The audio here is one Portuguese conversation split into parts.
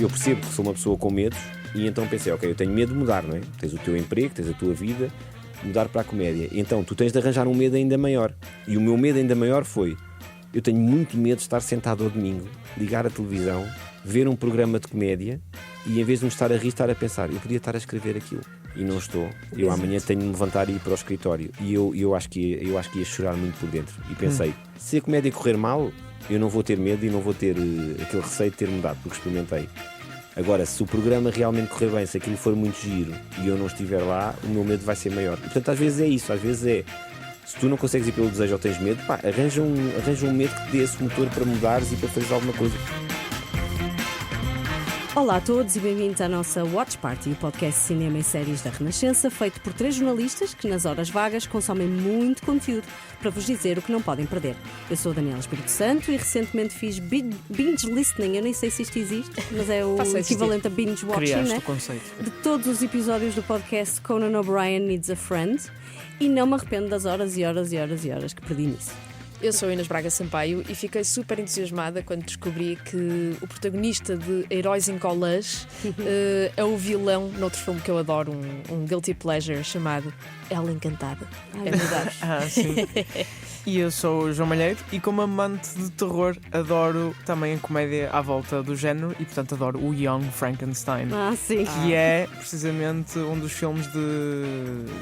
eu percebo que sou uma pessoa com medos e então pensei, ok, eu tenho medo de mudar, não é? Tens o teu emprego, tens a tua vida, mudar para a comédia. Então tu tens de arranjar um medo ainda maior. E o meu medo ainda maior foi, eu tenho muito medo de estar sentado ao domingo, ligar a televisão, ver um programa de comédia e em vez de me estar a rir, estar a pensar, eu podia estar a escrever aquilo. E não estou. Eu amanhã tenho de me levantar e ir para o escritório. E eu acho que ia chorar muito por dentro. E pensei, se a comédia correr mal, eu não vou ter medo e não vou ter aquele receio de ter mudado, porque experimentei. Agora, se o programa realmente correr bem, se aquilo for muito giro e eu não estiver lá, o meu medo vai ser maior. E, portanto, às vezes é isso. Às vezes é, se tu não consegues ir pelo desejo ou tens medo, pá, arranja um medo que te dê esse motor para mudares e para fazeres alguma coisa. Olá a todos e bem-vindos à nossa Watch Party, o podcast de cinema e séries da Renascença, feito por 3 jornalistas que nas horas vagas consomem muito conteúdo para vos dizer o que não podem perder. Eu sou a Daniela Espírito Santo e recentemente fiz binge listening, eu nem sei se isto existe, mas é o equivalente a binge watching, né? O conceito. De todos os episódios do podcast Conan O'Brien Needs a Friend, e não me arrependo das horas e horas e horas e horas que perdi nisso. Eu sou Inês Braga Sampaio e fiquei super entusiasmada quando descobri que o protagonista de Heróis em Collage é o vilão noutro filme que eu adoro, um guilty pleasure chamado Ela Encantada. Ai, É verdade. Sim. E eu sou o João Malheiro e como amante de terror adoro também a comédia à volta do género e portanto adoro o Young Frankenstein. Sim. Que é precisamente um dos filmes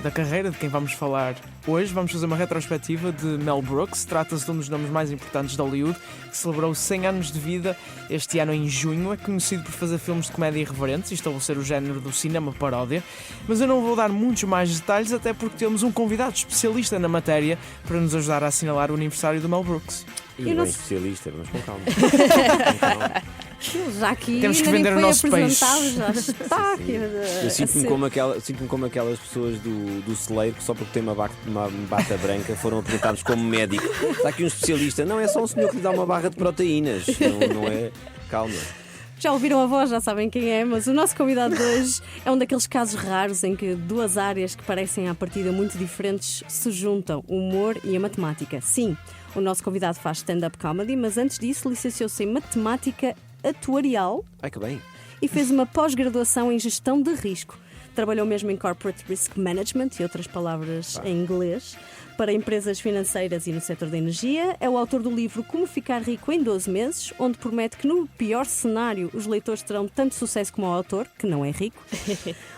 da carreira de quem vamos falar hoje. Vamos fazer uma retrospectiva de Mel Brooks. Trata-se de um dos nomes mais importantes de Hollywood, que celebrou 100 anos de vida este ano em junho. É conhecido por fazer filmes de comédia irreverentes e estabelecer o género do cinema paródia. Mas eu não vou dar muitos mais detalhes, até porque temos um convidado especialista na matéria para nos ajudar a assinalar o aniversário do Mel Brooks. E bem especialista, vamos com calma. Já aqui Temos que ainda vender nem o foi nosso apresentado, peixe. já está aqui. Eu sinto-me como aquelas pessoas do celeiro que só porque tem uma bata branca foram apresentados como médico. Está aqui um especialista. Não, é só um senhor que lhe dá uma barra de proteínas. Não é? Calma. Já ouviram a voz, já sabem quem é, mas o nosso convidado de hoje é um daqueles casos raros em que duas áreas que parecem à partida muito diferentes se juntam, o humor e a matemática. Sim, o nosso convidado faz stand-up comedy, mas antes disso licenciou-se em matemática atuarial. Ai, que bem. E fez uma pós-graduação em gestão de risco. Trabalhou mesmo em Corporate Risk Management e outras palavras em inglês para empresas financeiras e no setor da energia. É o autor do livro Como Ficar Rico em 12 Meses, onde promete que no pior cenário os leitores terão tanto sucesso como o autor, que não é rico.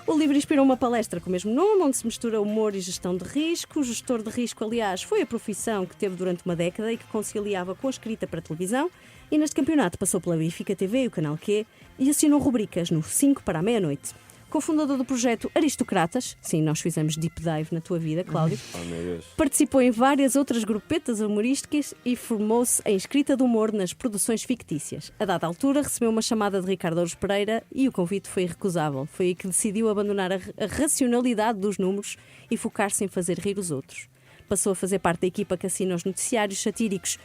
O livro inspirou uma palestra com o mesmo nome, onde se mistura humor e gestão de risco. O gestor de risco, aliás, foi a profissão que teve durante uma década e que conciliava com a escrita para televisão. E neste campeonato passou pela Benfica TV e o Canal Q e assinou rubricas no 5 para a meia-noite. Cofundador do projeto Aristocratas, sim, nós fizemos deep dive na tua vida, Cláudio. Oh, meu Deus. Participou em várias outras grupetas humorísticas e formou-se em escrita de humor nas produções fictícias. A dada altura recebeu uma chamada de Ricardo Ouros Pereira e o convite foi irrecusável. Foi aí que decidiu abandonar a racionalidade dos números e focar-se em fazer rir os outros. Passou a fazer parte da equipa que assina os noticiários satíricos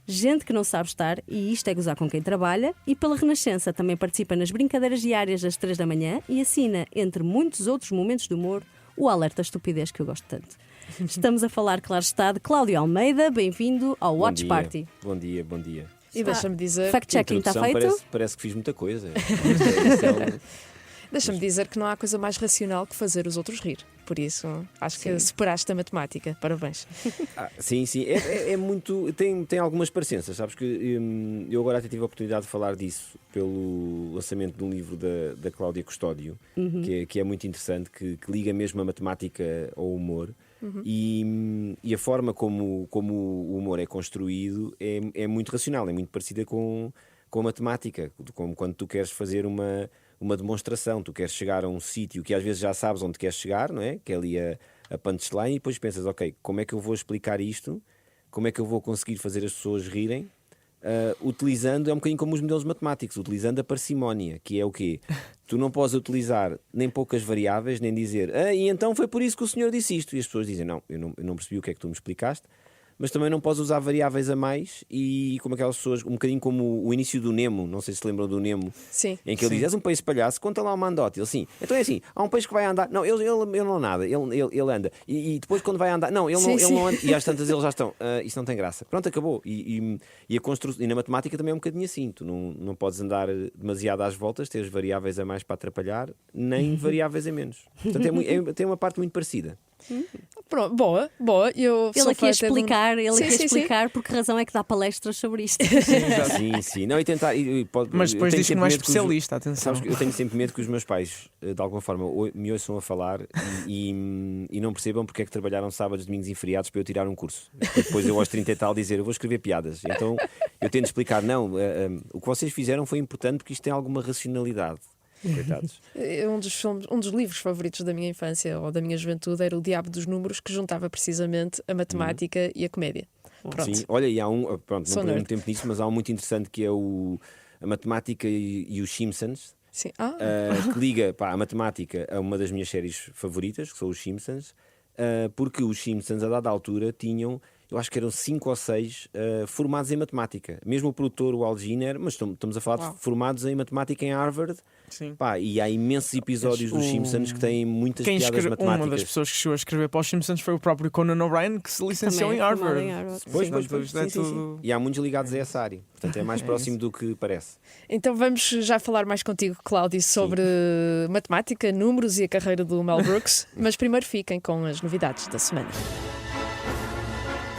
Gente que não sabe estar, e isto é gozar com quem trabalha, e pela Renascença também participa nas brincadeiras diárias às 3 da manhã e assina, entre muitos outros momentos de humor, o Alerta Estupidez que eu gosto tanto. Estamos a falar, claro está, de Cláudio Almeida. Bem-vindo ao Watch Party. Bom dia, bom dia. E deixa-me dizer, Fact-checking está feito? Parece que fiz muita coisa. deixa-me dizer que não há coisa mais racional que fazer os outros rir. Por isso, acho que superaste a matemática. Parabéns. Sim. É muito. Tem algumas parecenças, sabes que eu agora até tive a oportunidade de falar disso pelo lançamento de um livro da Cláudia Custódio, que é muito interessante, que liga mesmo a matemática ao humor. E a forma como o humor é construído é muito racional, é muito parecida com a matemática, como quando tu queres fazer uma demonstração, tu queres chegar a um sítio que às vezes já sabes onde queres chegar, não é? Que é ali a punchline, e depois pensas, ok, como é que eu vou explicar isto? Como é que eu vou conseguir fazer as pessoas rirem? Utilizando, é um bocadinho como os modelos matemáticos, utilizando a parcimónia, que é o quê? Tu não podes utilizar nem poucas variáveis, nem dizer, e então foi por isso que o senhor disse isto. E as pessoas dizem, não, eu não percebi o que é que tu me explicaste, mas também não podes usar variáveis a mais e como aquelas pessoas, um bocadinho como o início do Nemo, não sei se lembram do Nemo, Sim. em que ele diz: és um peixe palhaço, conta lá uma anedota. Ele assim, então é assim, há um peixe que vai andar, não, ele não nada, ele anda, e depois quando vai andar, não, ele não anda, e às tantas eles já estão, isso não tem graça. Pronto, acabou. E na matemática também é um bocadinho assim, tu não podes andar demasiado às voltas, tens variáveis a mais para atrapalhar, nem variáveis a menos. Portanto, tem uma parte muito parecida. Pronto, boa. Ele aqui a explicar por que razão é que dá palestras sobre isto. Sim. Não, e tentar. Mas depois diz que não é especialista, atenção. Sabes, eu tenho sempre medo que os meus pais, de alguma forma, me ouçam a falar e não percebam porque é que trabalharam sábados, domingos e feriados para eu tirar um curso. E depois eu aos 30 e tal dizer, eu vou escrever piadas. Então eu tento explicar, não, o que vocês fizeram foi importante porque isto tem alguma racionalidade. Coitados. Um dos livros favoritos da minha infância ou da minha juventude era O Diabo dos Números, que juntava precisamente a matemática e a comédia. Pronto. Sim, olha, e há não perdo muito tempo nisso, mas há um muito interessante que é a matemática e os Simpsons. Sim. Que liga a matemática a uma das minhas séries favoritas, que são os Simpsons, porque os Simpsons, a dada altura, tinham, eu acho que eram 5 ou 6 formados em matemática. Mesmo o produtor, o Al Giner, mas estamos a falar de formados em matemática em Harvard. Sim. E há imensos episódios dos Simpsons que têm muitas piadas matemáticas. Uma das pessoas que chegou a escrever para os Simpsons foi o próprio Conan O'Brien, que se licenciou em Harvard. Pois. Sim. E há muitos ligados a essa área. Portanto, é mais próximo do que parece. Então vamos já falar mais contigo, Cláudio, sobre matemática, números e a carreira do Mel Brooks. Mas primeiro fiquem com as novidades da semana.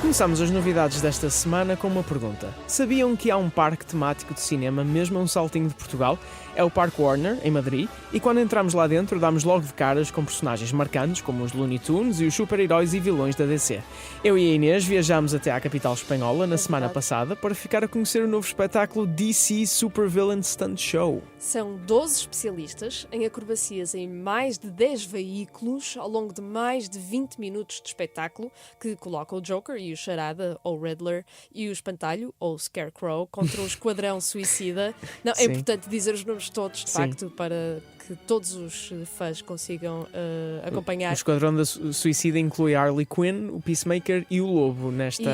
Começamos as novidades desta semana com uma pergunta. Sabiam que há um parque temático de cinema mesmo a um saltinho de Portugal? É o Parque Warner, em Madrid, e quando entramos lá dentro damos logo de caras com personagens marcantes como os Looney Tunes e os super-heróis e vilões da DC. Eu e a Inês viajámos até à capital espanhola na semana passada para ficar a conhecer o novo espetáculo DC Super Villain Stunt Show. São 12 especialistas em acrobacias em mais de 10 veículos ao longo de mais de 20 minutos de espetáculo que coloca o Joker e o Charada, ou Riddler, e o Espantalho, ou Scarecrow, contra o Esquadrão Suicida. Não, é importante dizer os nomes todos, de facto, para que todos os fãs consigam acompanhar. O Esquadrão da Suicida inclui a Harley Quinn, o Peacemaker e o Lobo neste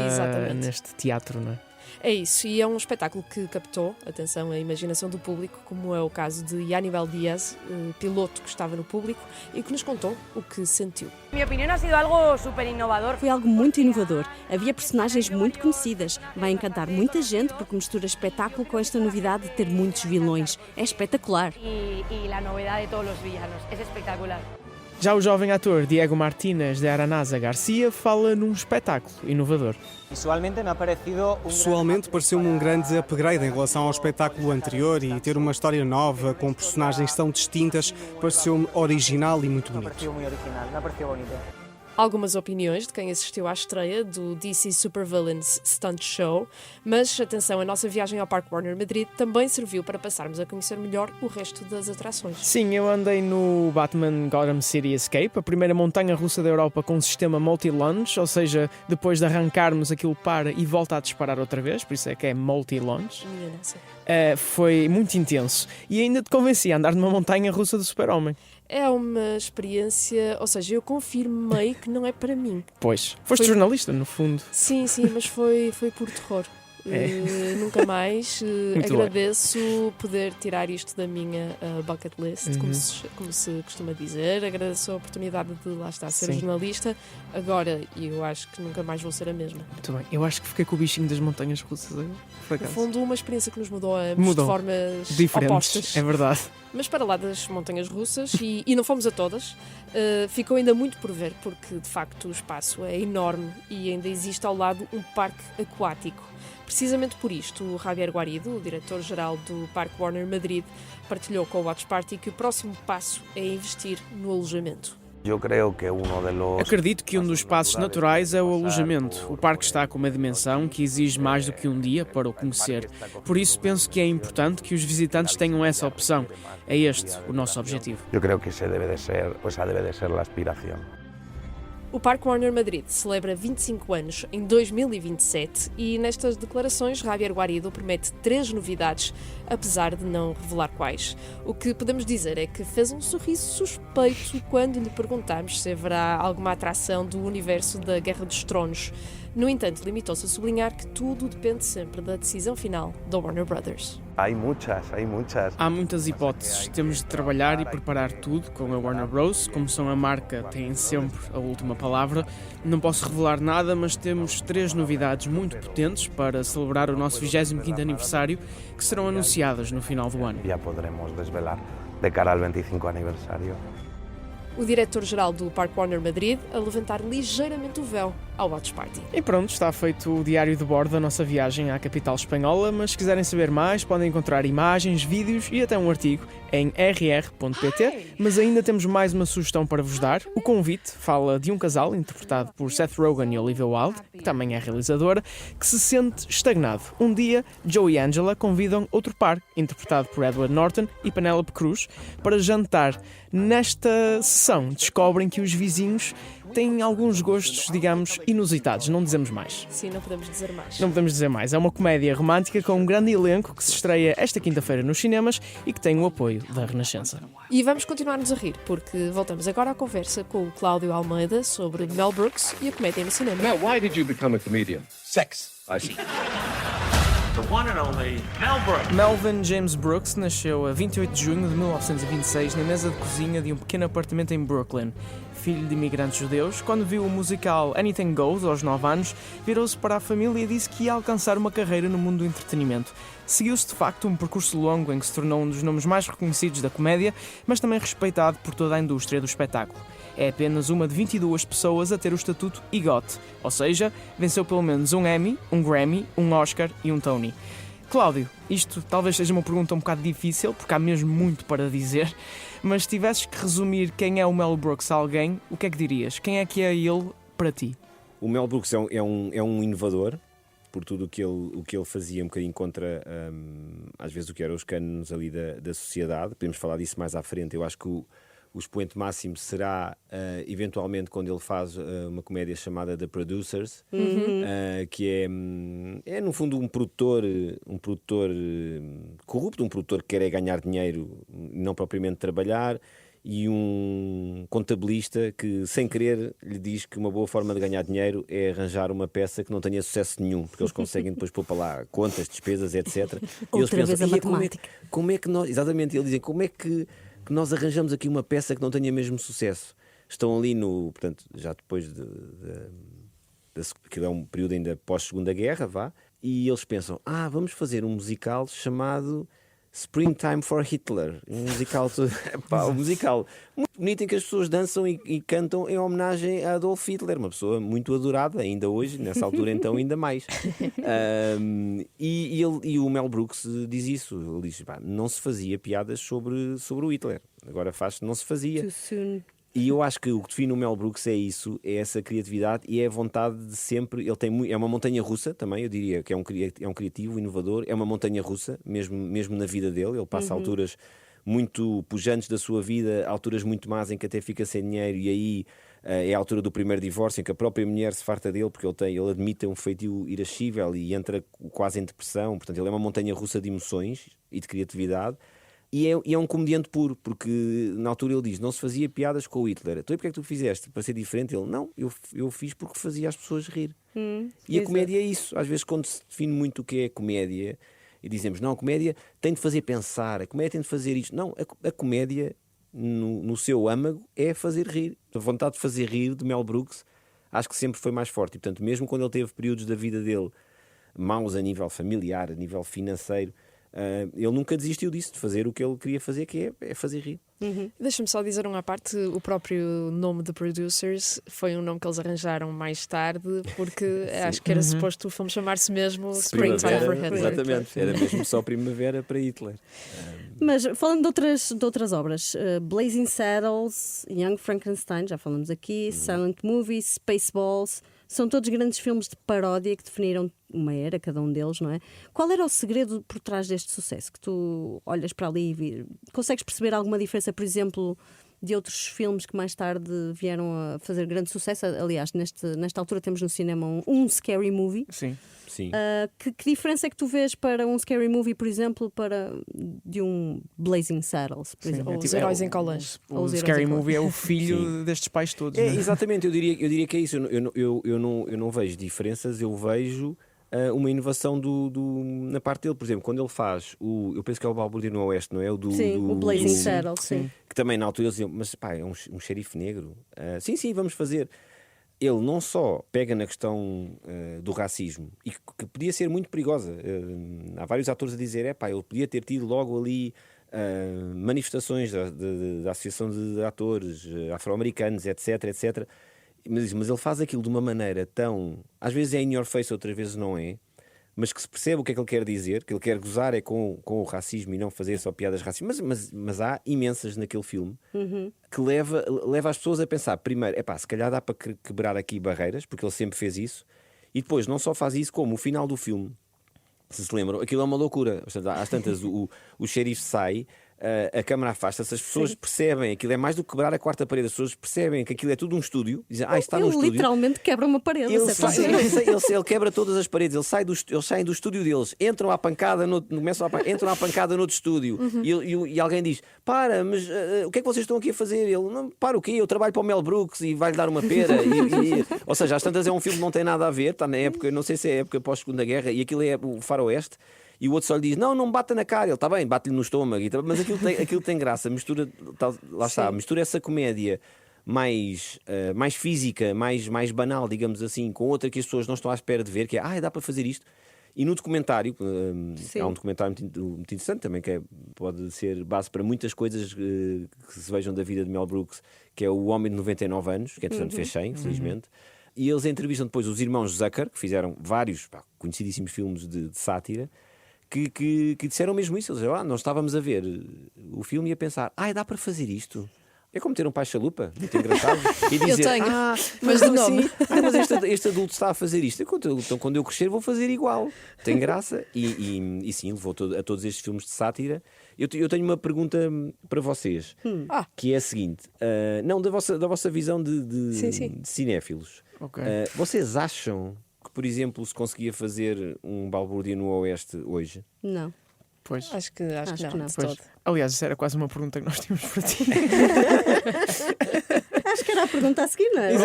teatro, não é? É isso, e é um espetáculo que captou, atenção, a imaginação do público, como é o caso de Aníbal Diaz, piloto que estava no público e que nos contou o que sentiu. Minha opinião ha sido algo super inovador. Foi algo muito inovador. Havia personagens muito conhecidas. Vai encantar muita gente porque mistura espetáculo com esta novidade de ter muitos vilões. É espetacular. E a novidade de todos os villanos. É espetacular. Já o jovem ator Diego Martínez de Aranasa Garcia fala num espetáculo inovador. Pessoalmente pareceu-me um grande upgrade em relação ao espetáculo anterior e ter uma história nova com personagens tão distintas pareceu-me original e muito bonito. Algumas opiniões de quem assistiu à estreia do DC Super Villains Stunt Show, mas atenção, a nossa viagem ao Parque Warner Madrid também serviu para passarmos a conhecer melhor o resto das atrações. Sim, eu andei no Batman Gotham City Escape, a primeira montanha-russa da Europa com um sistema multi-launch, ou seja, depois de arrancarmos aquilo para e volta a disparar outra vez, por isso é que é multi-launch. Minha nossa. Foi muito intenso e ainda te convenci a andar numa montanha-russa do Super-Homem. É uma experiência, ou seja, eu confirmei que não é para mim. Pois, foste jornalista, no fundo. Sim, mas foi por terror. Nunca mais. Agradeço poder tirar isto da minha bucket list, como se costuma dizer. Agradeço a oportunidade de lá estar a ser jornalista. Agora, eu acho que nunca mais vou ser a mesma. Muito bem. Eu acho que fiquei com o bichinho das montanhas russas. No fundo, uma experiência que nos mudou a ambos de formas diferentes, opostas. É verdade. Mas para lá das montanhas russas, e não fomos a todas, ficou ainda muito por ver, porque de facto o espaço é enorme e ainda existe ao lado um parque aquático. Precisamente por isto, o Javier Guarido, o diretor-geral do Parque Warner Madrid, partilhou com o Watch Party que o próximo passo é investir no alojamento. Acredito que um dos passos naturais é o alojamento. O parque está com uma dimensão que exige mais do que um dia para o conhecer. Por isso penso que é importante que os visitantes tenham essa opção. É este o nosso objetivo. Eu creo que esa debe de ser a aspiración. O Parque Warner Madrid celebra 25 anos em 2027 e nestas declarações Javier Guarido promete 3 novidades, apesar de não revelar quais. O que podemos dizer é que fez um sorriso suspeito quando lhe perguntámos se haverá alguma atração do universo da Guerra dos Tronos. No entanto, limitou-se a sublinhar que tudo depende sempre da decisão final da Warner Brothers. Hay muchas. Há muitas hipóteses. Temos de trabalhar e preparar tudo com a Warner Bros. Como são a marca, têm sempre a última palavra. Não posso revelar nada, mas temos 3 novidades muito potentes para celebrar o nosso 25º aniversário, que serão anunciadas no final do ano. Ya podremos desvelar de cara al 25 aniversario. O diretor-geral do Parque Warner Madrid a levantar ligeiramente o véu ao Watch Party. E pronto, está feito o diário de bordo da nossa viagem à capital espanhola, mas se quiserem saber mais, podem encontrar imagens, vídeos e até um artigo em rr.pt, mas ainda temos mais uma sugestão para vos dar. O convite fala de um casal, interpretado por Seth Rogen e Olivia Wilde, que também é realizadora, que se sente estagnado. Um dia, Joe e Angela convidam outro par, interpretado por Edward Norton e Penélope Cruz, para jantar. Nesta sessão, descobrem que os vizinhos têm alguns gostos, digamos, inusitados, não dizemos mais. Sim, não podemos dizer mais. Não podemos dizer mais. É uma comédia romântica com um grande elenco que se estreia esta quinta-feira nos cinemas e que tem o apoio da Renascença. E vamos continuar-nos a rir, porque voltamos agora à conversa com o Cláudio Almeida sobre Mel Brooks e a comédia no cinema. Mel, why did you become a comedian? Sex. I see. The one and only Mel Brooks. Melvin James Brooks nasceu a 28 de junho de 1926 na mesa de cozinha de um pequeno apartamento em Brooklyn. Filho de imigrantes judeus, quando viu o musical Anything Goes aos 9 anos, virou-se para a família e disse que ia alcançar uma carreira no mundo do entretenimento. Seguiu-se de facto um percurso longo em que se tornou um dos nomes mais reconhecidos da comédia, mas também respeitado por toda a indústria do espetáculo. É apenas uma de 22 pessoas a ter o estatuto EGOT, ou seja, venceu pelo menos um Emmy, um Grammy, um Oscar e um Tony. Cláudio, isto talvez seja uma pergunta um bocado difícil, porque há mesmo muito para dizer, mas se tivesses que resumir quem é o Mel Brooks a alguém, o que é que dirias? Quem é que é ele para ti? O Mel Brooks é um inovador, por tudo o que ele fazia, um bocadinho contra, às vezes, o que eram os cânones ali da sociedade. Podemos falar disso mais à frente. Eu acho que o expoente máximo será, eventualmente, quando ele faz uma comédia chamada The Producers, que é, no fundo, um produtor corrupto, um produtor que quer ganhar dinheiro, não propriamente trabalhar, e um contabilista que, sem querer, lhe diz que uma boa forma de ganhar dinheiro é arranjar uma peça que não tenha sucesso nenhum, porque eles conseguem depois pôr para lá contas, despesas, etc. E eles pensam, a matemática. Como é que nós... Exatamente, eles dizem, como é que nós arranjamos aqui uma peça que não tenha mesmo sucesso? Estão ali portanto, já depois que é um período ainda pós-Segunda Guerra, e eles pensam, vamos fazer um musical chamado Springtime for Hitler, um musical muito bonito em que as pessoas dançam e cantam em homenagem a Adolf Hitler, uma pessoa muito adorada ainda hoje, nessa altura então ainda mais. E o Mel Brooks diz isso, ele diz, não se fazia piadas sobre o Hitler, agora não se fazia. Too soon. E eu acho que o que define o Mel Brooks é isso, é essa criatividade e é a vontade de sempre. É uma montanha russa também, eu diria que é um criativo, inovador, é uma montanha russa, mesmo na vida dele. Ele passa alturas muito pujantes da sua vida, alturas muito más em que até fica sem dinheiro, e aí é a altura do primeiro divórcio, em que a própria mulher se farta dele, porque ele admite um feitio irascível e entra quase em depressão. Portanto, ele é uma montanha russa de emoções e de criatividade. E é um comediante puro, porque na altura ele diz, não se fazia piadas com o Hitler. Então, e porque é que tu fizeste? Para ser diferente? Ele, não, eu fiz porque fazia as pessoas rir. E a comédia é isso. Às vezes, quando se define muito o que é comédia, e dizemos, não, a comédia tem de fazer pensar, a comédia tem de fazer isto. Não, a comédia, no seu âmago, é fazer rir. A vontade de fazer rir de Mel Brooks, acho que sempre foi mais forte. E, portanto, mesmo quando ele teve períodos da vida dele maus a nível familiar, a nível financeiro, ele nunca desistiu disso, de fazer o que ele queria fazer, que é fazer rir. Deixa-me só dizer à parte, o próprio nome de Producers foi um nome que eles arranjaram mais tarde, porque acho que era suposto o filme chamar-se mesmo Springtime for Hitler. Exatamente, era mesmo só Primavera para Hitler. Mas falando de outras obras, Blazing Saddles, Young Frankenstein, já falamos aqui, Silent Movies, Spaceballs, são todos grandes filmes de paródia que definiram uma era, cada um deles, não é? Qual era o segredo por trás deste sucesso? Que tu olhas para ali e consegues perceber alguma diferença, por exemplo, de outros filmes que mais tarde vieram a fazer grande sucesso. Aliás, nesta altura temos no cinema um Scary Movie. Sim. Sim. Que diferença é que tu vês para um Scary Movie, por exemplo, de um Blazing Saddles, por exemplo? Ou os heróis em colãs. O Scary Movie é o filho destes pais todos. É, né? exatamente, eu diria que é isso. Eu não vejo diferenças, eu vejo uma inovação na parte dele. Por exemplo, quando ele faz eu penso que é o Balbúrdia no Oeste, não é? O Blazing Saddles, sim. Que também na altura eles diziam, mas pá, é um xerife negro. Sim, vamos fazer. Ele não só pega na questão do racismo, e que podia ser muito perigosa. Há vários atores a dizer, ele podia ter tido logo ali manifestações da Associação de Atores Afro-Americanos, etc. Mas ele faz aquilo de uma maneira tão... Às vezes é in your face, outras vezes não é. Mas que se percebe o que é que ele quer dizer, que ele quer gozar é com o racismo e não fazer só piadas racistas. Mas há imensas naquele filme que leva as pessoas a pensar, primeiro, se calhar dá para quebrar aqui barreiras, porque ele sempre fez isso, e depois não só faz isso, como o final do filme, se lembram, aquilo é uma loucura. Às tantas, o xerife sai, a câmara afasta-se, as pessoas percebem, aquilo é mais do que quebrar a quarta parede, as pessoas percebem que aquilo é tudo um estúdio, dizem, está num estúdio. Ele literalmente quebra uma parede. Ele quebra todas as paredes, eles saem do estúdio deles, entram à pancada, entram à pancada noutro estúdio, e alguém diz, mas o que é que vocês estão aqui a fazer? Ele, não, para o quê? Eu trabalho para o Mel Brooks e vai-lhe dar uma pera. Ou seja, às tantas é um filme que não tem nada a ver, está na época, não sei se é a época pós-Segunda Guerra, e aquilo é o faroeste. E o outro só lhe diz, não me bata na cara. Ele, está bem, bate-lhe no estômago. Mas aquilo tem graça. Mistura essa comédia mais física, mais banal, digamos assim, com outra que as pessoas não estão à espera de ver, que é, dá para fazer isto. E no documentário, há um documentário muito interessante também, que pode ser base para muitas coisas que se vejam da vida de Mel Brooks, que é O Homem de 99 anos, que entretanto fez 100, felizmente. E eles entrevistam depois os irmãos Zucker, que fizeram vários conhecidíssimos filmes de sátira, que disseram mesmo isso. Eles disseram, nós estávamos a ver o filme e a pensar, dá para fazer isto? É como ter um pai chalupa, muito engraçado. E dizer, eu tenho, mas de nome. Mas este adulto está a fazer isto. Então quando eu crescer vou fazer igual. Tem graça. E sim, levou a todos estes filmes de sátira. Eu tenho uma pergunta para vocês, que é a seguinte. Não, da vossa visão de cinéfilos. Okay. Vocês acham que, por exemplo, se conseguia fazer um Balbúrdia no Oeste hoje? Não. Pois. Acho que não, de pois. todo. Aliás, isso era quase uma pergunta que nós tínhamos para ti. Acho que era a pergunta a seguir, não é?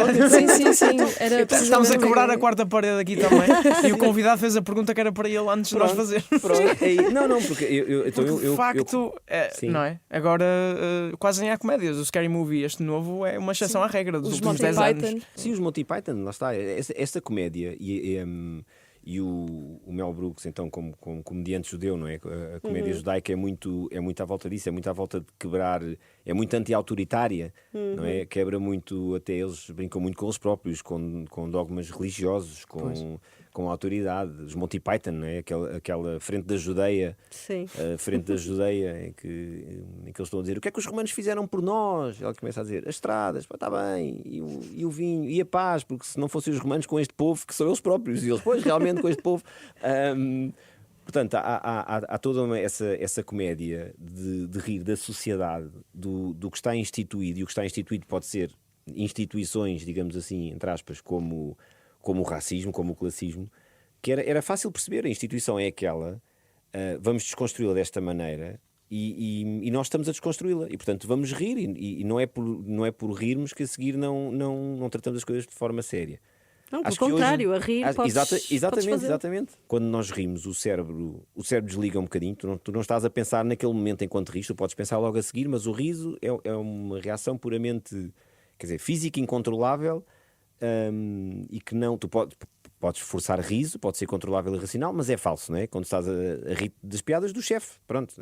Sim. Era Estamos a quebrar a quarta parede aqui também. E o convidado fez a pergunta que era para ele antes de nós fazermos. Não, porque de facto, não é? Agora quase nem há comédias. O Scary Movie, este novo, é uma exceção à regra dos últimos 10 anos. Sim, os Monty Python, lá está. Esta comédia e o Mel Brooks, então, como comediante judeu, não é? A comédia judaica é muito à volta disso, é muito à volta de quebrar, é muito anti-autoritária, não é? Quebra muito, até eles brincam muito com eles próprios, com dogmas religiosos, com autoridade. Os Monty Python, não é? Aquela frente da Judeia, em que eles estão a dizer, o que é que os romanos fizeram por nós? Ela começa a dizer, as estradas, está bem, e o vinho, e a paz, porque se não fossem os romanos com este povo, que são eles próprios, e eles, pois, realmente com este povo. Portanto, há toda essa comédia de rir da sociedade, do que está instituído, e o que está instituído pode ser instituições, digamos assim, entre aspas, como o racismo, como o classismo, que era fácil perceber. A instituição é aquela, vamos desconstruí-la desta maneira e nós estamos a desconstruí-la. E, portanto, vamos rir e não é por rirmos que a seguir não tratamos as coisas de forma séria. Não, pelo contrário, hoje, a rir podes Exatamente. Quando nós rimos, o cérebro desliga um bocadinho. Tu não estás a pensar naquele momento enquanto rires, tu podes pensar logo a seguir, mas o riso é uma reação puramente, física, incontrolável, e que não... Tu podes forçar riso, pode ser controlável e racional, mas é falso, não é? Quando estás a rir das piadas do chefe, pronto,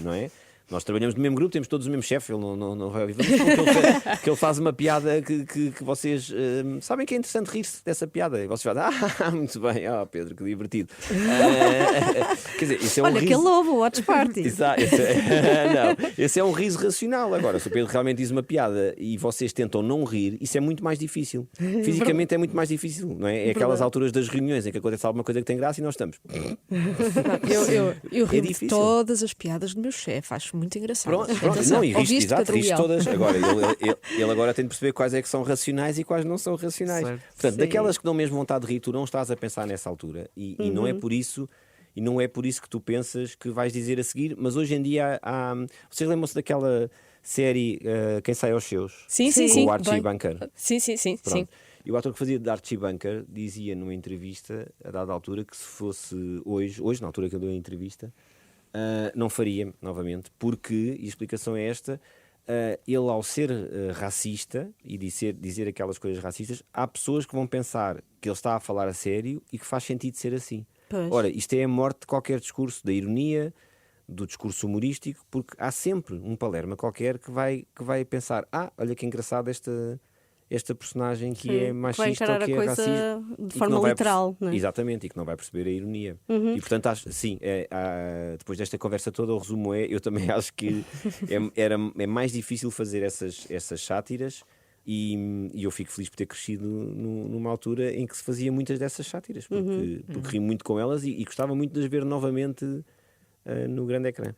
não é? Nós trabalhamos no mesmo grupo, temos todos o mesmo chefe, ele não vai ouvir, porque ele faz uma piada que vocês sabem que é interessante rir-se dessa piada. E vocês fazem, muito bem, Pedro, que divertido. Quer dizer, isso é olha, que lobo, Watch Party. Esse é um riso racional. Agora, se o Pedro realmente diz uma piada e vocês tentam não rir, isso é muito mais difícil. Fisicamente é muito mais difícil, não é? É aquelas alturas das reuniões em que acontece alguma coisa que tem graça e nós estamos. Eu rio de todas as piadas do meu chefe, acho muito engraçado. Pronto. Atenção, Não, e ouviste, exato, Pedro riste Leal? todas. Agora, ele agora tem de perceber quais é que são racionais e quais não são racionais. Certo. Portanto, Sim. daquelas que dão mesmo vontade de rir, tu não estás a pensar nessa altura. E não é por isso. E não é por isso que tu pensas que vais dizer a seguir, mas hoje em dia vocês lembram-se daquela série Quem Sai aos Seus? Sim, Sim. sim, Com o Archie bem. Bunker. Sim, sim, sim, sim. Pronto. E o ator que fazia de Archie Bunker dizia numa entrevista, a dada altura, que se fosse hoje na altura que eu dei a entrevista, não faria novamente, porque, e a explicação é esta, ele ao ser racista e dizer aquelas coisas racistas, há pessoas que vão pensar que ele está a falar a sério e que faz sentido ser assim. Pois. Ora, isto é a morte de qualquer discurso, da ironia, do discurso humorístico, porque há sempre um palerma qualquer que vai pensar: olha que engraçado esta personagem que Sim, é que vai machista encarar ou que a é coisa racista. de E que forma não vai literal, não é? Exatamente, e que não vai perceber a ironia. E portanto, sim, depois desta conversa toda, o resumo eu também acho que é mais difícil fazer essas sátiras. E eu fico feliz por ter crescido numa altura em que se fazia muitas dessas sátiras, porque ri muito com elas e gostava muito de as ver novamente no grande ecrã.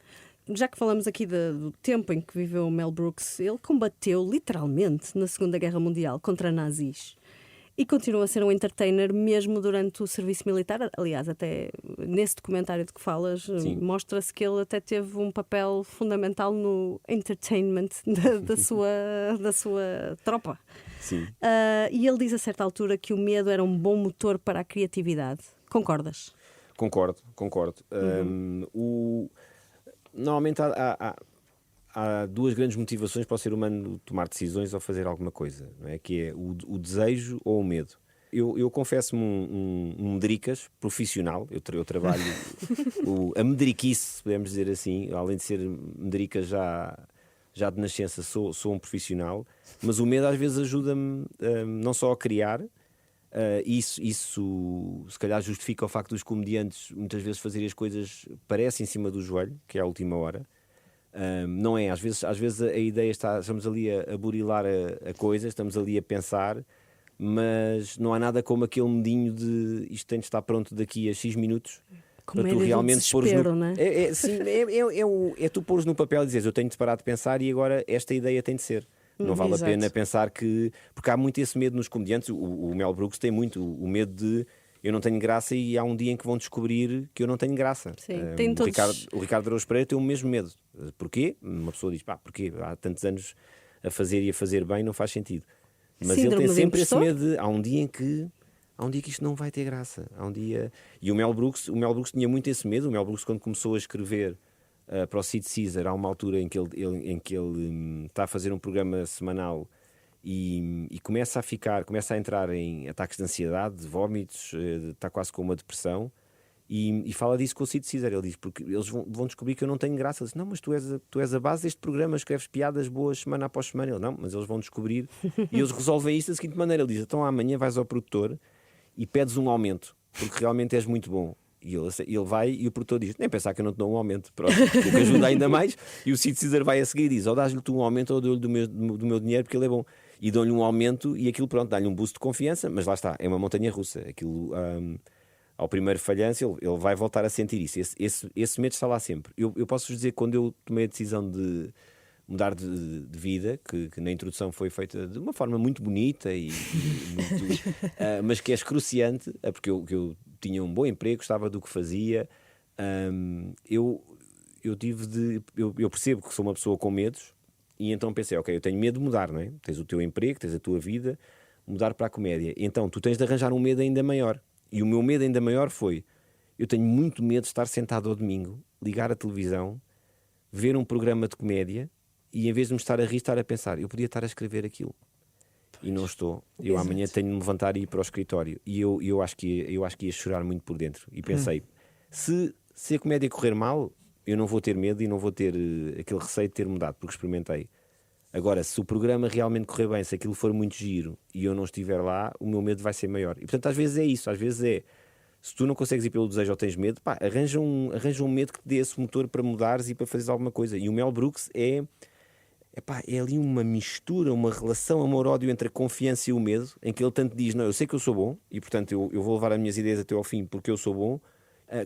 Já que falamos aqui do tempo em que viveu o Mel Brooks, ele combateu literalmente na Segunda Guerra Mundial contra nazis e continua a ser um entertainer mesmo durante o serviço militar. Aliás, até nesse documentário de que falas, mostra-se que ele até teve um papel fundamental no entertainment da sua tropa. Sim. E ele diz a certa altura que o medo era um bom motor para a criatividade. Concordas? Concordo. Normalmente há duas grandes motivações para o ser humano tomar decisões ou fazer alguma coisa, não é? Que é o desejo ou o medo. Eu confesso-me um medricas profissional. Eu trabalho a medriquice, se podemos dizer assim. Além de ser medricas já de nascença, sou um profissional, mas o medo às vezes ajuda-me não só a criar. Isso se calhar justifica o facto dos comediantes muitas vezes fazerem as coisas parece em cima do joelho, que é a última hora. Não é, às vezes a ideia estamos ali a burilar a coisa, estamos ali a pensar, mas não há nada como aquele medinho de isto tem de estar pronto daqui a X minutos. Como para tu é realmente pôres desespero, não é? Sim, é tu pôres no papel e dizeres eu tenho de parar de pensar e agora esta ideia tem de ser. Não vale Exato. a pena pensar que... Porque há muito esse medo nos comediantes. O Mel Brooks tem muito o medo de eu não tenho graça e há um dia em que vão descobrir que eu não tenho graça. Sim, tem todos... O Ricardo Araújo Pereira tem o mesmo medo. Porquê? Uma pessoa diz, porquê? Há tantos anos a fazer e a fazer bem não faz sentido. Mas Síndrome ele tem do sempre esse impostor? medo de há um dia que isto não vai ter graça. Há um dia... E o Mel Brooks tinha muito esse medo. O Mel Brooks, quando começou a escrever para o Sid Caesar, há uma altura em que ele está a fazer um programa semanal e começa a entrar em ataques de ansiedade, de vómitos, está quase com uma depressão e fala disso com o Sid Caesar. Ele diz, porque eles vão descobrir que eu não tenho graça. Ele diz, não, mas tu és a base deste programa, escreves piadas boas semana após semana. Ele, não, mas eles vão descobrir e eles resolvem isso da seguinte maneira. Ele diz, então amanhã vais ao produtor e pedes um aumento, porque realmente és muito bom. E ele vai e o produtor diz, nem pensar que eu não te dou um aumento, pronto, o que ajuda ainda mais. E o Sid Caesar vai a seguir e diz, ou dás-lhe tu um aumento ou dou-lhe do meu dinheiro porque ele é bom. E dão-lhe um aumento e aquilo, pronto, dá-lhe um boost de confiança, mas lá está, é uma montanha russa. Aquilo, ao primeiro falhanço, ele vai voltar a sentir isso. Esse medo está lá sempre. Eu posso-vos dizer que quando eu tomei a decisão de mudar de vida, que na introdução foi feita de uma forma muito bonita mas que é excruciante, porque eu tinha um bom emprego, gostava do que fazia. Eu percebo que sou uma pessoa com medos e então pensei, ok, eu tenho medo de mudar, não é? Tens o teu emprego, tens a tua vida, mudar para a comédia. Então tu tens de arranjar um medo ainda maior. E o meu medo ainda maior foi, eu tenho muito medo de estar sentado ao domingo, ligar a televisão, ver um programa de comédia e em vez de me estar a rir, estar a pensar, eu podia estar a escrever aquilo. E não estou. Eu amanhã tenho de me levantar e ir para o escritório. E eu acho que ia chorar muito por dentro. E pensei, se a comédia correr mal, eu não vou ter medo e não vou ter aquele receio de ter mudado, porque experimentei. Agora, se o programa realmente correr bem, se aquilo for muito giro e eu não estiver lá, o meu medo vai ser maior. E portanto, às vezes é isso. Às vezes é, se tu não consegues ir pelo desejo ou tens medo, arranja um medo que te dê esse motor para mudares e para fazeres alguma coisa. E o Mel Brooks é ali uma mistura, uma relação amor-ódio entre a confiança e o medo, em que ele tanto diz, não, eu sei que eu sou bom e portanto eu vou levar as minhas ideias até ao fim porque eu sou bom,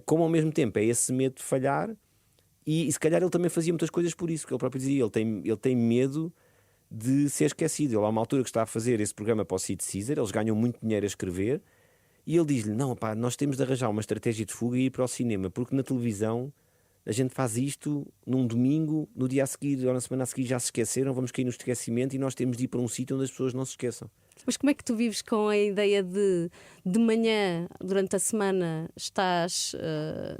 como ao mesmo tempo é esse medo de falhar E se calhar ele também fazia muitas coisas por isso, que ele próprio dizia, ele tem medo de ser esquecido. Ele há uma altura que está a fazer esse programa para o Sid Caesar, eles ganham muito dinheiro a escrever, e ele diz-lhe, não, pá, nós temos de arranjar uma estratégia de fuga e ir para o cinema, porque na televisão a gente faz isto num domingo, no dia a seguir ou na semana a seguir já se esqueceram, vamos cair no esquecimento e nós temos de ir para um sítio onde as pessoas não se esqueçam. Mas como é que tu vives com a ideia de manhã, durante a semana, estás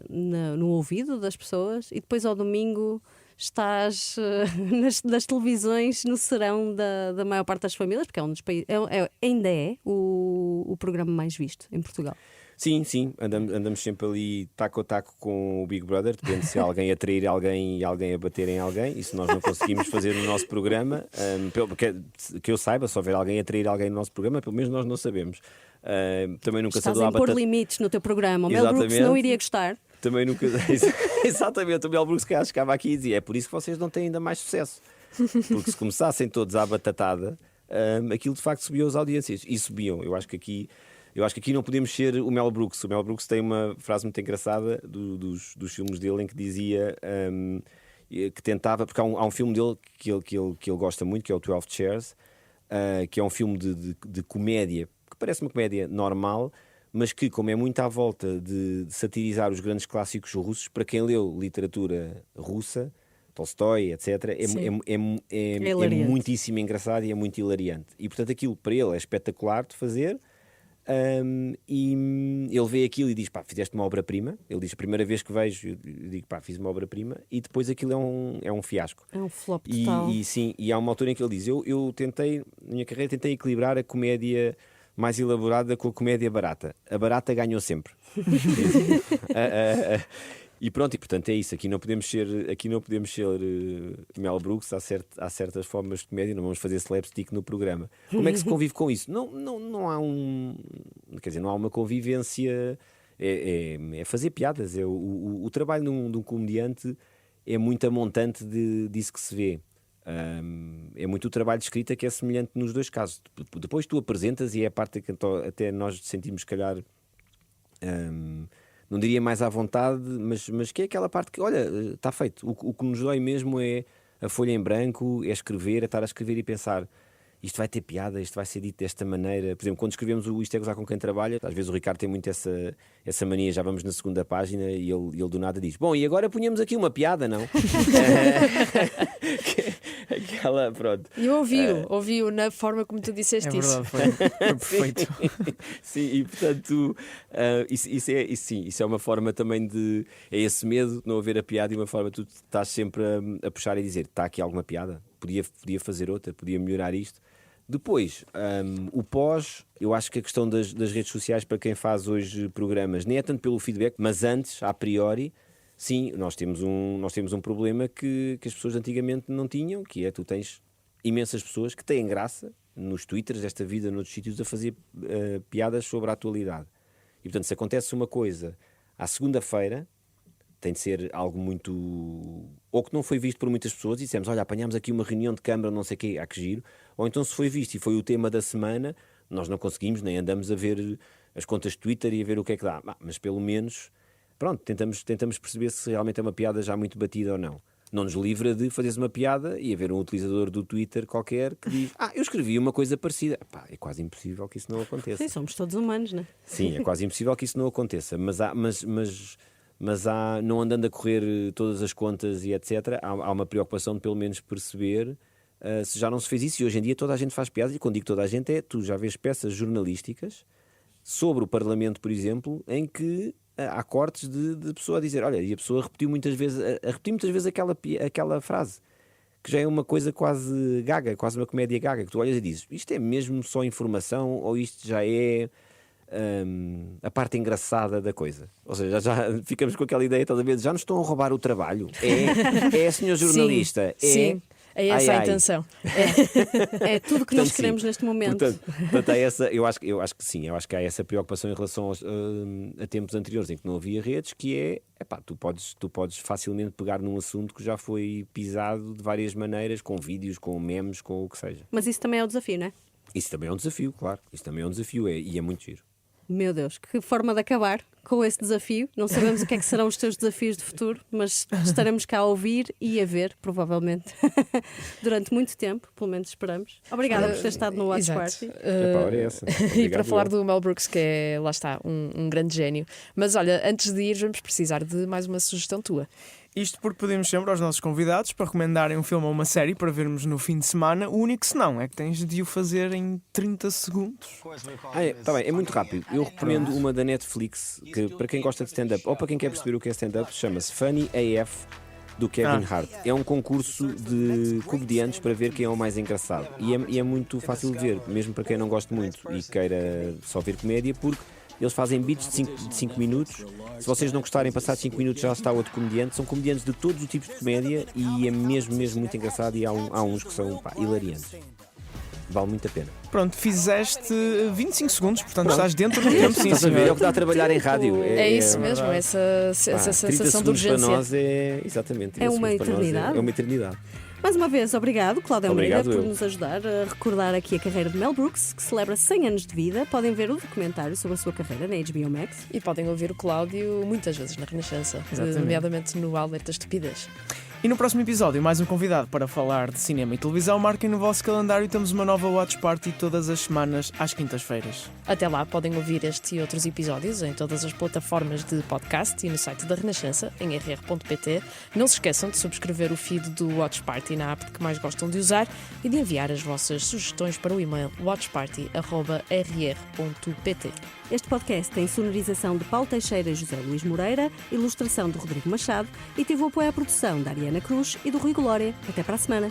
no ouvido das pessoas e depois ao domingo estás nas televisões no serão da maior parte das famílias, porque é um dos países, ainda é o programa mais visto em Portugal. Sim, andamos sempre ali taco a taco com o Big Brother, depende se há alguém a trair alguém e alguém a bater em alguém. Isso nós não conseguimos fazer no nosso programa, que eu saiba, se houver alguém a trair alguém no nosso programa, pelo menos nós não sabemos. Também nunca Estás a impor limites no teu programa. O Mel Brooks não iria gostar. Também nunca. Exatamente, o Mel Brooks que chegava aqui e dizia: é por isso que vocês não têm ainda mais sucesso. Porque se começassem todos à batatada, aquilo de facto subia as audiências. E subiam. Eu acho que aqui não podemos ser o Mel Brooks. O Mel Brooks tem uma frase muito engraçada dos filmes dele em que dizia que tentava, porque há um filme dele que ele gosta muito, que é o 12 Chairs, que é um filme de comédia, que parece uma comédia normal, mas que, como é muito à volta de satirizar os grandes clássicos russos, para quem leu literatura russa, Tolstói, etc., é muitíssimo engraçado e é muito hilariante. E, portanto, aquilo para ele é espetacular de fazer. E ele vê aquilo e diz: pá, fizeste uma obra-prima. Ele diz: a primeira vez que vejo, eu digo: pá, fiz uma obra-prima. E depois aquilo é um fiasco. É um flop total. E há uma altura em que ele diz: eu tentei, na minha carreira, tentei equilibrar a comédia mais elaborada com a comédia barata. A barata ganhou sempre. E pronto, e portanto é isso. Aqui não podemos ser Mel Brooks. Há certas formas de comédia, não vamos fazer slapstick no programa. Como é que se convive com isso? Não há quer dizer, não há uma convivência. É fazer piadas. O trabalho de um comediante é muito amontante disso que se vê. É muito o trabalho de escrita que é semelhante nos dois casos. Depois tu apresentas e é a parte que até nós sentimos, se calhar, não diria mais à vontade, mas que é aquela parte que, olha, está feito. O que nos dói mesmo é a folha em branco, é escrever, é estar a escrever e pensar: isto vai ter piada, isto vai ser dito desta maneira. Por exemplo, quando escrevemos o Isto é Gozar com Quem Trabalha, às vezes o Ricardo tem muito essa mania, já vamos na segunda página e ele do nada diz: bom, e agora punhamos aqui uma piada, não? Aquela, pronto. E eu ouvi-o na forma como tu disseste isso. Verdade, foi perfeito. Sim, e portanto, isso é uma forma também de. É esse medo de não haver a piada e uma forma tu estás sempre a puxar e dizer: está aqui alguma piada? Podia fazer outra, podia melhorar isto. Depois, o pós, eu acho que a questão das redes sociais para quem faz hoje programas nem é tanto pelo feedback, mas antes, a priori, sim, nós temos um problema que as pessoas antigamente não tinham, que é: tu tens imensas pessoas que têm graça nos twitters desta vida, noutros sítios, a fazer piadas sobre a atualidade. E portanto, se acontece uma coisa à segunda-feira, tem de ser algo muito... ou que não foi visto por muitas pessoas e dissemos: olha, apanhámos aqui uma reunião de câmara, não sei o quê, que giro. Ou então, se foi visto e foi o tema da semana, nós não conseguimos, nem andamos a ver as contas de Twitter e a ver o que é que dá. Mas pelo menos, pronto, tentamos perceber se realmente é uma piada já muito batida ou não. Não nos livra de fazeres uma piada e haver um utilizador do Twitter qualquer que diz: eu escrevi uma coisa parecida. É quase impossível que isso não aconteça. Sim, somos todos humanos, não é? Sim, é quase impossível que isso não aconteça. Mas não andando a correr todas as contas e etc., há uma preocupação de pelo menos perceber se já não se fez isso. E hoje em dia toda a gente faz piadas, e quando digo toda a gente tu já vês peças jornalísticas sobre o Parlamento, por exemplo, em que há cortes de pessoa a dizer: olha, e a pessoa repetiu muitas vezes aquela frase, que já é uma coisa quase gaga, quase uma comédia gaga, que tu olhas e dizes: isto é mesmo só informação ou isto já é a parte engraçada da coisa? Ou seja, já ficamos com aquela ideia toda vez: já nos estão a roubar o trabalho. Senhor jornalista. Sim. É essa a intenção. É tudo que nós queremos neste momento. Portanto, há essa, eu acho que sim, eu acho que há essa preocupação em relação a tempos anteriores em que não havia redes, que é tu podes facilmente pegar num assunto que já foi pisado de várias maneiras, com vídeos, com memes, com o que seja. Mas isso também é o desafio, não é? Isso também é um desafio, claro. Isso também é um desafio e é muito giro. Meu Deus, que forma de acabar com esse desafio. Não sabemos o que é que serão os teus desafios de futuro, mas estaremos cá a ouvir e a ver, provavelmente, durante muito tempo, pelo menos esperamos. Obrigada por ter estado no Watch Exato. Party. Ora é essa. E para Obrigado, falar eu. do Mel Brooks, que é, lá está, um grande gênio. Mas olha, antes de ir, vamos precisar de mais uma sugestão tua. Isto porque pedimos sempre aos nossos convidados para recomendarem um filme ou uma série para vermos no fim de semana. O único senão é que tens de o fazer em 30 segundos. Tá bem, é muito rápido. Eu recomendo uma da Netflix, que para quem gosta de stand-up, ou para quem quer perceber o que é stand-up, chama-se Funny AF, do Kevin Hart. É um concurso de comediantes para ver quem é o mais engraçado. E é muito fácil de ver, mesmo para quem não gosta muito e queira só ver comédia, porque eles fazem beats de 5 minutos. Se vocês não gostarem, passados 5 minutos já está outro comediante. São comediantes de todos os tipos de comédia e é mesmo muito engraçado. E há uns que são hilariantes. Vale muito a pena. Pronto, fizeste 25 segundos, portanto estás dentro do tempo, sim, Estás a ver? É o senhor. que dá a trabalhar em rádio. É isso mesmo, essa 30 sensação de segundos para urgência. nós é. Exatamente. 30 É uma segundos para nós eternidade. É uma eternidade. Mais uma vez, obrigado, Cláudio Almeida, Obrigado, por eu. nos ajudar a recordar aqui a carreira de Mel Brooks, que celebra 100 anos de vida. Podem ver o documentário sobre a sua carreira na HBO Max. E podem ouvir o Cláudio muitas vezes na Renascença, Exatamente. nomeadamente no Alerta Estupidez. E no próximo episódio, mais um convidado para falar de cinema e televisão. Marquem no vosso calendário, temos uma nova Watch Party todas as semanas, às quintas-feiras. Até lá podem ouvir este e outros episódios em todas as plataformas de podcast e no site da Renascença, em rr.pt. Não se esqueçam de subscrever o feed do Watch Party na app que mais gostam de usar e de enviar as vossas sugestões para o e-mail watchparty@rr.pt. Este podcast tem sonorização de Paulo Teixeira e José Luís Moreira, ilustração de Rodrigo Machado e teve o apoio à produção da Ariana Cruz e do Rui Glória. Até para a semana.